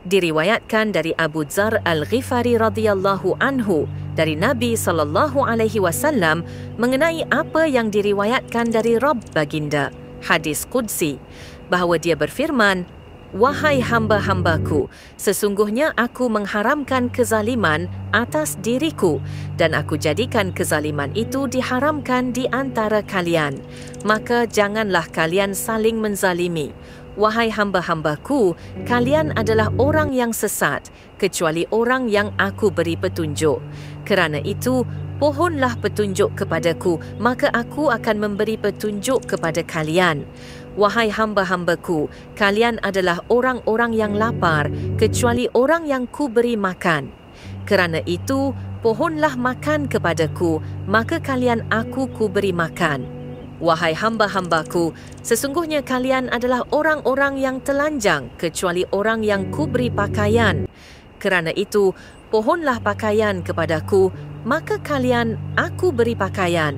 Diriwayatkan dari Abu Dzar Al-Ghifari radhiyallahu anhu dari Nabi SAW mengenai apa yang diriwayatkan dari Rabb baginda, hadis Qudsi, bahawa dia berfirman, "Wahai hamba-hambaku, sesungguhnya aku mengharamkan kezaliman atas diriku dan aku jadikan kezaliman itu diharamkan di antara kalian. Maka janganlah kalian saling menzalimi. Wahai hamba-hambaku, kalian adalah orang yang sesat, kecuali orang yang aku beri petunjuk. Kerana itu, pohonlah petunjuk kepadaku, maka aku akan memberi petunjuk kepada kalian. Wahai hamba-hambaku, kalian adalah orang-orang yang lapar, kecuali orang yang ku beri makan. Kerana itu, pohonlah makan kepadaku, maka kalian aku beri makan. Wahai hamba-hambaku, sesungguhnya kalian adalah orang-orang yang telanjang, kecuali orang yang ku beri pakaian. Kerana itu, pohonlah pakaian kepadaku, maka kalian aku beri pakaian.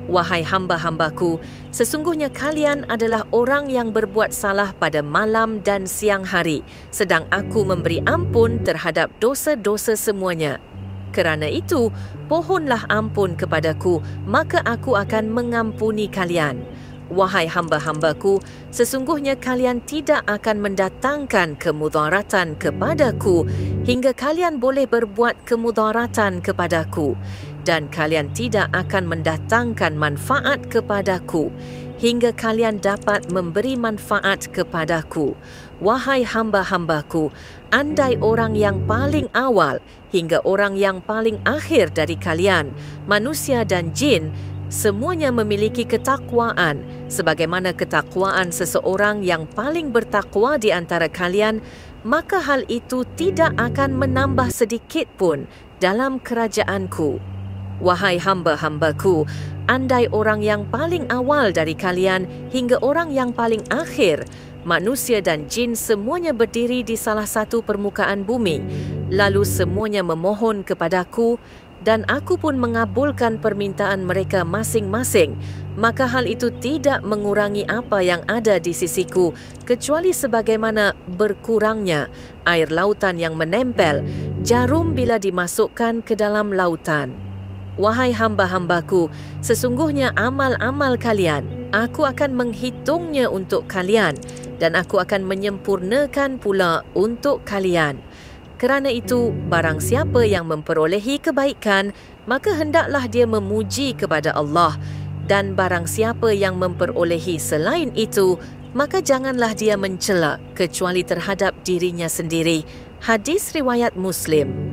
Wahai hamba-hambaku, sesungguhnya kalian adalah orang yang berbuat salah pada malam dan siang hari, sedang aku memberi ampun terhadap dosa-dosa semuanya. Kerana itu, pohonlah ampun kepadaku, maka aku akan mengampuni kalian. Wahai hamba-hambaku, sesungguhnya kalian tidak akan mendatangkan kemudaratan kepadaku hingga kalian boleh berbuat kemudaratan kepadaku, dan kalian tidak akan mendatangkan manfaat kepadaku hingga kalian dapat memberi manfaat kepadaku. Wahai hamba-hambaku, andai orang yang paling awal hingga orang yang paling akhir dari kalian, manusia dan jin, semuanya memiliki ketakwaan, sebagaimana ketakwaan seseorang yang paling bertakwa di antara kalian, maka hal itu tidak akan menambah sedikit pun dalam kerajaanku. Wahai hamba-hambaku, andai orang yang paling awal dari kalian hingga orang yang paling akhir, manusia dan jin semuanya berdiri di salah satu permukaan bumi, lalu semuanya memohon kepadaku, dan aku pun mengabulkan permintaan mereka masing-masing, maka hal itu tidak mengurangi apa yang ada di sisiku, kecuali sebagaimana berkurangnya air lautan yang menempel, jarum bila dimasukkan ke dalam lautan. Wahai hamba-hambaku, sesungguhnya amal-amal kalian, aku akan menghitungnya untuk kalian, dan aku akan menyempurnakan pula untuk kalian. Kerana itu, barang siapa yang memperolehi kebaikan, maka hendaklah dia memuji kepada Allah, dan barang siapa yang memperolehi selain itu, maka janganlah dia mencela kecuali terhadap dirinya sendiri. Hadis riwayat Muslim.